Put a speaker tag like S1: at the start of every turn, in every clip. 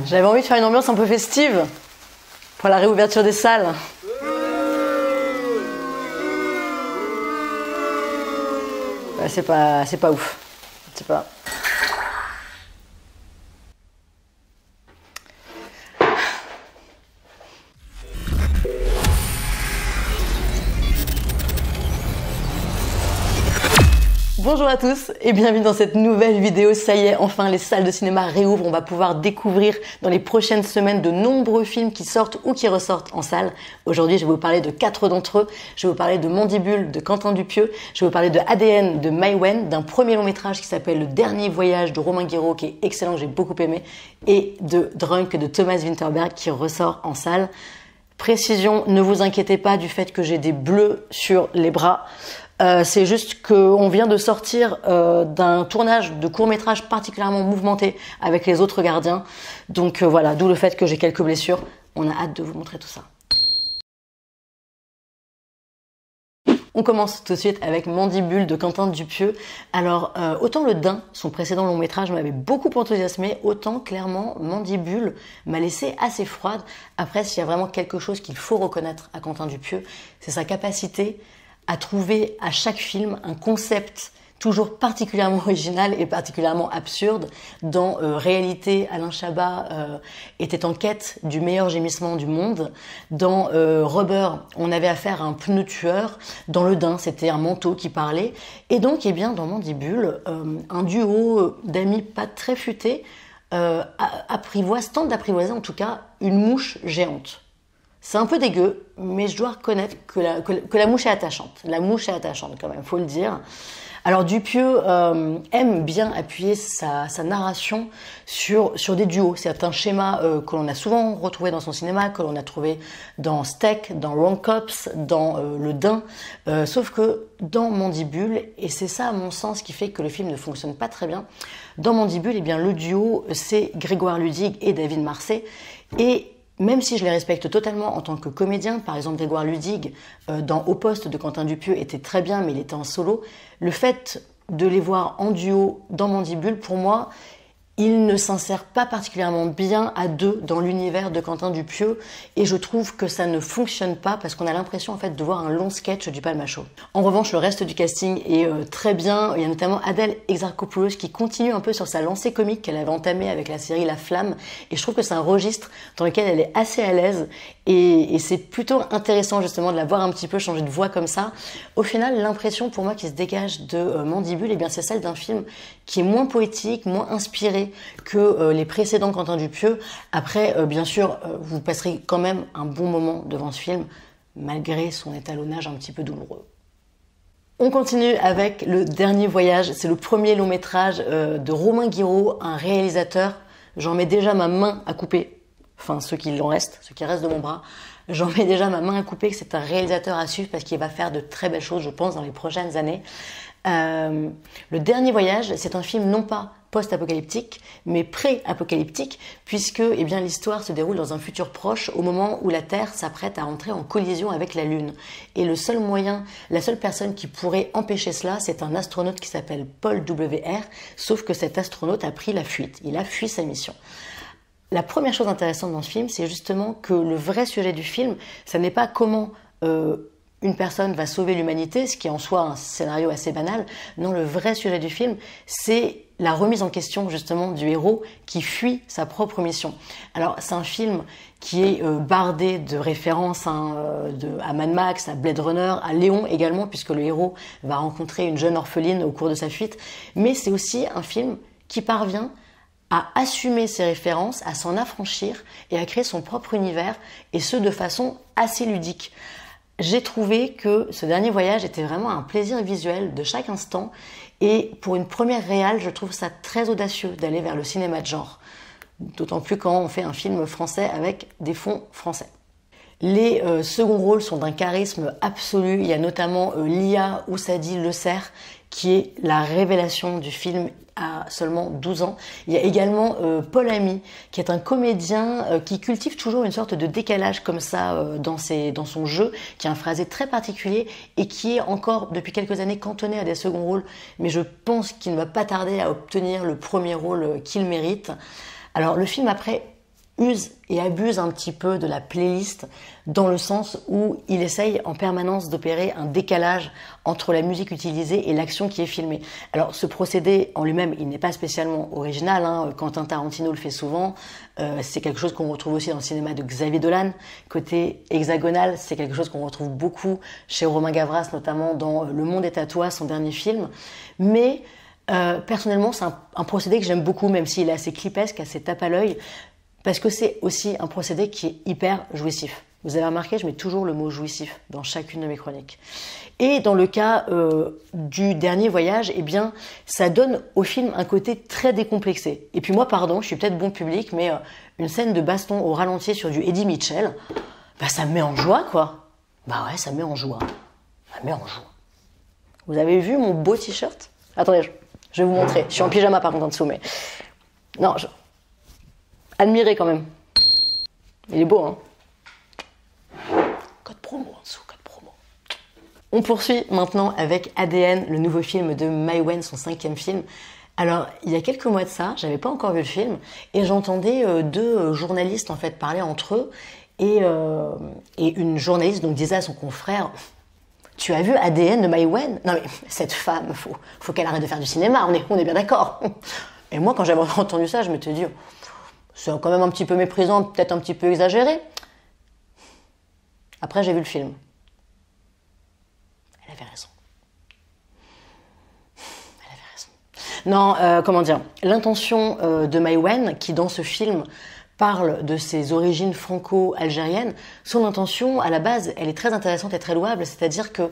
S1: J'avais envie de faire une ambiance un peu festive pour la réouverture des salles. Ouais, c'est pas ouf. C'est pas... Bonjour à tous et bienvenue dans cette nouvelle vidéo. Ça y est, enfin les salles de cinéma réouvrent. On va pouvoir découvrir dans les prochaines semaines de nombreux films qui sortent ou qui ressortent en salle. Aujourd'hui, je vais vous parler de 4 d'entre eux. Je vais vous parler de Mandibule de Quentin Dupieux. Je vais vous parler de ADN de Mai Wen, d'un premier long métrage qui s'appelle Le Dernier Voyage de Romain Guiraud, qui est excellent, que j'ai beaucoup aimé, et de Drunk de Thomas Vinterberg qui ressort en salle. Précision, ne vous inquiétez pas du fait que j'ai des bleus sur les bras. C'est juste qu'on vient de sortir d'un tournage de court-métrage particulièrement mouvementé avec les autres gardiens. Donc voilà, d'où le fait que j'ai quelques blessures. On a hâte de vous montrer tout ça. On commence tout de suite avec Mandibule de Quentin Dupieux. Alors, autant Le Daim, son précédent long métrage, m'avait beaucoup enthousiasmé, autant clairement Mandibule m'a laissé assez froide. Après, s'il y a vraiment quelque chose qu'il faut reconnaître à Quentin Dupieux, c'est sa capacité à trouver à chaque film un concept toujours particulièrement original et particulièrement absurde. Dans Réalité, Alain Chabat était en quête du meilleur gémissement du monde. Dans Rubber, on avait affaire à un pneu tueur. Dans Le Daim, c'était un manteau qui parlait. Et donc, eh bien, dans Mandibule, un duo d'amis pas très futés tente d'apprivoiser en tout cas une mouche géante. C'est un peu dégueu, mais je dois reconnaître que la mouche est attachante. La mouche est attachante quand même, faut le dire. Alors Dupieux aime bien appuyer sa narration sur des duos. C'est un schéma que l'on a souvent retrouvé dans son cinéma, que l'on a trouvé dans Steak, dans Wrong Cops, dans Le Daim. Sauf que dans Mandibule, et c'est ça à mon sens qui fait que le film ne fonctionne pas très bien, dans Mandibule, eh bien, le duo, c'est Grégoire Ludig et David Marsay. Et même si je les respecte totalement en tant que comédien, par exemple Grégoire Ludig dans Au Poste de Quentin Dupieux était très bien, mais il était en solo, le fait de les voir en duo dans Mandibule, pour moi, ils ne s'insèrent pas particulièrement bien à deux dans l'univers de Quentin Dupieux, et je trouve que ça ne fonctionne pas parce qu'on a l'impression en fait de voir un long sketch du Palmachot. En revanche, le reste du casting est très bien. Il y a notamment Adèle Exarchopoulos qui continue un peu sur sa lancée comique qu'elle avait entamée avec la série La Flamme, et je trouve que c'est un registre dans lequel elle est assez à l'aise, et c'est plutôt intéressant justement de la voir un petit peu changer de voix comme ça. Au final, l'impression pour moi qui se dégage de Mandibule, eh bien c'est celle d'un film qui est moins poétique, moins inspiré que les précédents Quentin Dupieux. Après, bien sûr, vous passerez quand même un bon moment devant ce film, malgré son étalonnage un petit peu douloureux. On continue avec Le Dernier Voyage. C'est le premier long métrage de Romain Guiraud, un réalisateur. J'en mets déjà ma main à couper. Enfin, ceux qui restent de mon bras. J'en mets déjà ma main à couper que c'est un réalisateur à suivre parce qu'il va faire de très belles choses, je pense, dans les prochaines années. Le Dernier Voyage, c'est un film non pas post-apocalyptique, mais pré-apocalyptique, puisque eh bien, l'histoire se déroule dans un futur proche, au moment où la Terre s'apprête à entrer en collision avec la Lune. Et le seul moyen, la seule personne qui pourrait empêcher cela, c'est un astronaute qui s'appelle Paul W.R., sauf que cet astronaute a pris la fuite, il a fui sa mission. La première chose intéressante dans ce film, c'est justement que le vrai sujet du film, ça n'est pas comment une personne va sauver l'humanité, ce qui est en soi un scénario assez banal. Non, le vrai sujet du film, c'est la remise en question justement du héros qui fuit sa propre mission. Alors c'est un film qui est bardé de références à Mad Max, à Blade Runner, à Léon également, puisque le héros va rencontrer une jeune orpheline au cours de sa fuite. Mais c'est aussi un film qui parvient à assumer ses références, à s'en affranchir et à créer son propre univers, et ce de façon assez ludique. J'ai trouvé que ce dernier voyage était vraiment un plaisir visuel de chaque instant, et pour une première réal, je trouve ça très audacieux d'aller vers le cinéma de genre. D'autant plus quand on fait un film français avec des fonds français. Les seconds rôles sont d'un charisme absolu. Il y a notamment Lia Oussadi Le Serre, qui est la révélation du film à seulement 12 ans. Il y a également Paul Ami, qui est un comédien qui cultive toujours une sorte de décalage comme ça dans son jeu, qui a un phrasé très particulier et qui est encore depuis quelques années cantonné à des seconds rôles, mais je pense qu'il ne va pas tarder à obtenir le premier rôle qu'il mérite. Alors le film après use et abuse un petit peu de la playlist dans le sens où il essaye en permanence d'opérer un décalage entre la musique utilisée et l'action qui est filmée. Alors ce procédé en lui-même, il n'est pas spécialement original, hein. Quentin Tarantino le fait souvent, c'est quelque chose qu'on retrouve aussi dans le cinéma de Xavier Dolan. Côté hexagonal, c'est quelque chose qu'on retrouve beaucoup chez Romain Gavras, notamment dans Le Monde est à toi, son dernier film. Mais personnellement, c'est un procédé que j'aime beaucoup, même s'il est assez clipesque, assez tape à l'œil, parce que c'est aussi un procédé qui est hyper jouissif. Vous avez remarqué, je mets toujours le mot jouissif dans chacune de mes chroniques. Et dans le cas du dernier voyage, eh bien, ça donne au film un côté très décomplexé. Et puis moi, pardon, je suis peut-être bon public, mais une scène de baston au ralenti sur du Eddie Mitchell, bah ça me met en joie, quoi. Bah ouais, ça me met en joie. Ça me met en joie. Vous avez vu mon beau t-shirt? Attendez, je vais vous montrer. Je suis en pyjama par contre en dessous, mais... Non, admirez quand même. Il est beau, hein. Code promo en dessous, code promo. On poursuit maintenant avec ADN, le nouveau film de Mai Wen, son 5e film. Alors, il y a quelques mois de ça, j'avais pas encore vu le film, et j'entendais deux journalistes en fait parler entre eux, et une journaliste donc disait à son confrère: tu as vu ADN de Mai Wen? Non mais cette femme, faut qu'elle arrête de faire du cinéma, on est bien d'accord. Et moi, quand j'avais entendu ça, je m'étais dit, c'est quand même un petit peu méprisant, peut-être un petit peu exagéré. Après, j'ai vu le film. Elle avait raison. Elle avait raison. Non, comment dire, l'intention de Mai Wen, qui dans ce film parle de ses origines franco-algériennes, son intention, à la base, elle est très intéressante et très louable, c'est-à-dire que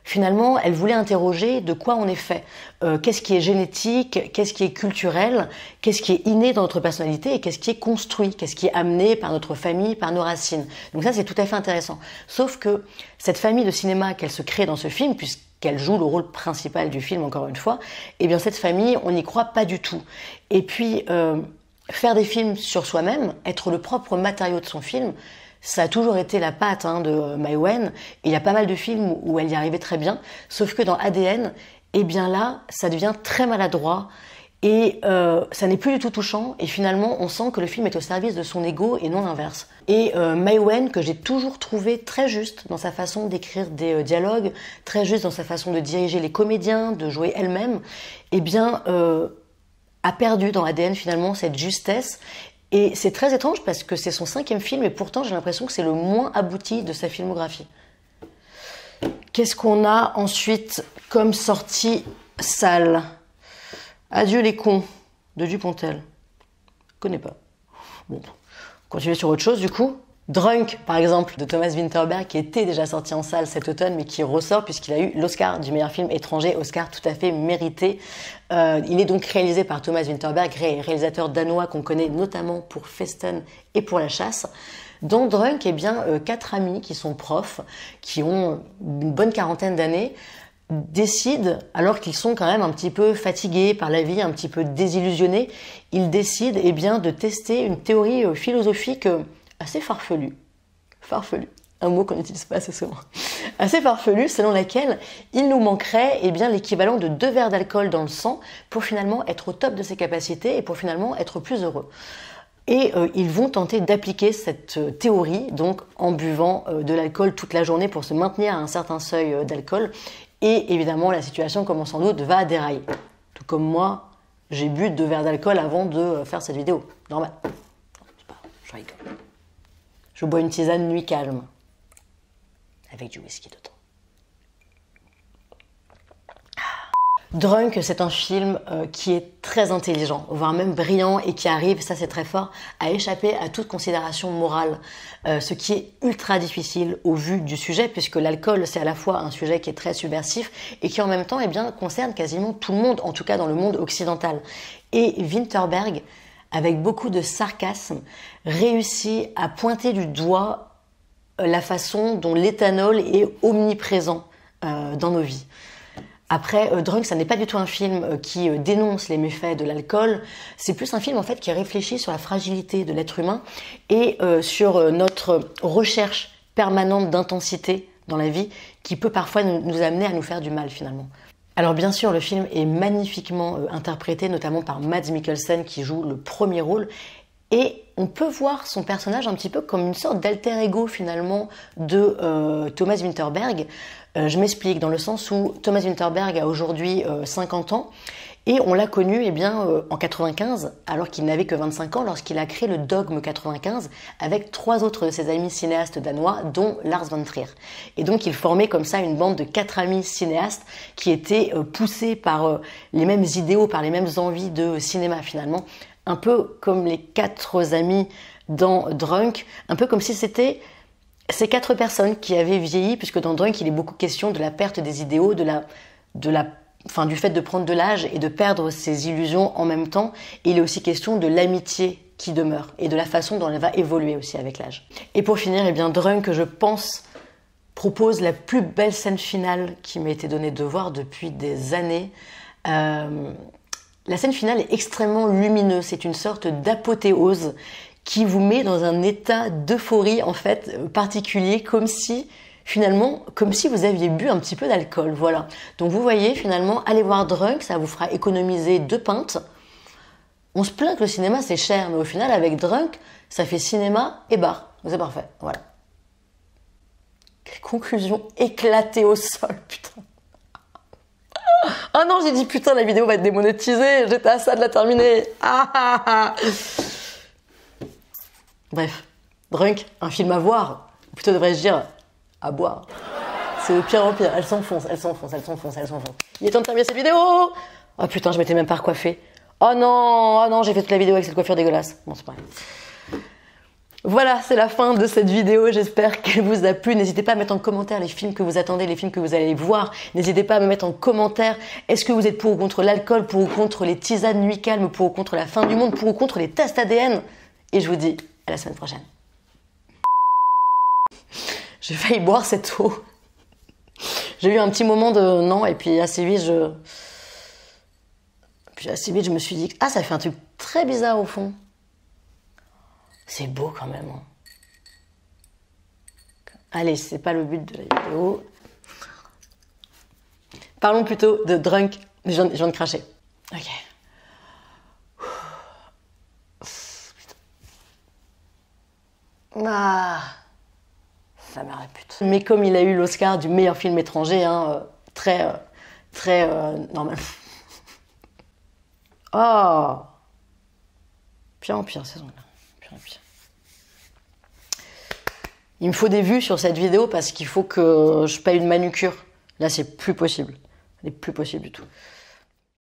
S1: finalement, elle voulait interroger de quoi on est fait. Qu'est-ce qui est génétique, qu'est-ce qui est culturel, qu'est-ce qui est inné dans notre personnalité et qu'est-ce qui est construit, qu'est-ce qui est amené par notre famille, par nos racines. Donc ça, c'est tout à fait intéressant. Sauf que cette famille de cinéma qu'elle se crée dans ce film, puisqu'elle joue le rôle principal du film, encore une fois, eh bien cette famille, on n'y croit pas du tout. Et puis, faire des films sur soi-même, être le propre matériau de son film, ça a toujours été la patte de Mai Wen. Il y a pas mal de films où elle y arrivait très bien, sauf que dans ADN, eh bien là, ça devient très maladroit et ça n'est plus du tout touchant. Et finalement, on sent que le film est au service de son ego et non l'inverse. Et Mai Wen, que j'ai toujours trouvé très juste dans sa façon d'écrire des dialogues, très juste dans sa façon de diriger les comédiens, de jouer elle-même, eh bien, a perdu dans ADN finalement cette justesse. Et c'est très étrange parce que c'est son 5e film et pourtant j'ai l'impression que c'est le moins abouti de sa filmographie. Qu'est-ce qu'on a ensuite comme sortie salle? Adieu les cons de Dupontel. Je connais pas. Bon, continuer sur autre chose du coup. Drunk, par exemple, de Thomas Vinterberg, qui était déjà sorti en salle cet automne, mais qui ressort puisqu'il a eu l'Oscar du meilleur film étranger, Oscar tout à fait mérité. Il est donc réalisé par Thomas Vinterberg, réalisateur danois qu'on connaît notamment pour Festen et pour La Chasse. Dans Drunk, eh bien, 4 amis qui sont profs, qui ont une bonne quarantaine d'années, décident, alors qu'ils sont quand même un petit peu fatigués par la vie, un petit peu désillusionnés, ils décident eh bien, de tester une théorie philosophique assez farfelu, un mot qu'on n'utilise pas assez souvent, assez farfelu, selon laquelle il nous manquerait eh bien, l'équivalent de 2 verres d'alcool dans le sang pour finalement être au top de ses capacités et pour finalement être plus heureux. Et ils vont tenter d'appliquer cette théorie donc en buvant de l'alcool toute la journée pour se maintenir à un certain seuil d'alcool. Et évidemment, la situation, comme on s'en doute, va dérailler. Tout comme moi, j'ai bu 2 verres d'alcool avant de faire cette vidéo. Normal. C'est pas grave, je rigole. Je bois une tisane nuit calme, avec du whisky dedans. Drunk, c'est un film qui est très intelligent, voire même brillant, et qui arrive, ça c'est très fort, à échapper à toute considération morale. Ce qui est ultra difficile au vu du sujet, puisque l'alcool, c'est à la fois un sujet qui est très subversif, et qui en même temps eh bien, concerne quasiment tout le monde, en tout cas dans le monde occidental. Et Vinterberg, avec beaucoup de sarcasme, réussit à pointer du doigt la façon dont l'éthanol est omniprésent dans nos vies. Après, Drunk, ça n'est pas du tout un film qui dénonce les méfaits de l'alcool. C'est plus un film en fait qui réfléchit sur la fragilité de l'être humain et sur notre recherche permanente d'intensité dans la vie qui peut parfois nous amener à nous faire du mal finalement. Alors bien sûr, le film est magnifiquement interprété, notamment par Mads Mikkelsen qui joue le premier rôle. Et on peut voir son personnage un petit peu comme une sorte d'alter ego finalement de Thomas Vinterberg. Je m'explique, dans le sens où Thomas Vinterberg a aujourd'hui 50 ans et on l'a connu en 95, alors qu'il n'avait que 25 ans, lorsqu'il a créé le Dogme 95 avec 3 autres de ses amis cinéastes danois, dont Lars von Trier. Et donc il formait comme ça une bande de 4 amis cinéastes qui étaient poussés par les mêmes idéaux, par les mêmes envies de cinéma finalement, un peu comme les 4 amis dans Drunk, un peu comme si c'était ces 4 personnes qui avaient vieilli, puisque dans Drunk, il est beaucoup question de la perte des idéaux, du fait de prendre de l'âge et de perdre ses illusions en même temps. Et il est aussi question de l'amitié qui demeure et de la façon dont elle va évoluer aussi avec l'âge. Et pour finir, Drunk, je pense, propose la plus belle scène finale qui m'a été donnée de voir depuis des années. La scène finale est extrêmement lumineuse, c'est une sorte d'apothéose qui vous met dans un état d'euphorie en fait particulier, comme si vous aviez bu un petit peu d'alcool, voilà. Donc vous voyez, finalement, allez voir Drunk, ça vous fera économiser 2 pintes. On se plaint que le cinéma c'est cher, mais au final avec Drunk, ça fait cinéma et bar. C'est parfait, voilà. Conclusion éclatée au sol, putain. Oh non, j'ai dit putain, la vidéo va être démonétisée, j'étais à ça de la terminer. Bref, Drunk, un film à voir, ou plutôt devrais-je dire à boire. C'est de pire en pire, elle s'enfonce. Il est temps de terminer cette vidéo. Oh putain, je m'étais même pas recoiffée. Oh non, j'ai fait toute la vidéo avec cette coiffure dégueulasse. Bon, c'est pas grave. Voilà, c'est la fin de cette vidéo, j'espère qu'elle vous a plu. N'hésitez pas à mettre en commentaire les films que vous attendez, les films que vous allez voir. N'hésitez pas à me mettre en commentaire, est-ce que vous êtes pour ou contre l'alcool, pour ou contre les tisanes nuit calme, pour ou contre la fin du monde, pour ou contre les tests ADN. Et je vous dis à la semaine prochaine. J'ai failli boire cette eau. J'ai eu un petit moment de non, et puis assez vite, je me suis dit, ah, ça fait un truc très bizarre au fond. C'est beau quand même. Hein. Allez, c'est pas le but de la vidéo. Parlons plutôt de Drunk. Je viens de cracher. Ok. Ah, sa mère la pute. Mais comme il a eu l'Oscar du meilleur film étranger, hein, très normal. Oh, pire en pire saison là. Il me faut des vues sur cette vidéo parce qu'il faut que je paye une manucure. Là, c'est plus possible. Elle est plus possible du tout.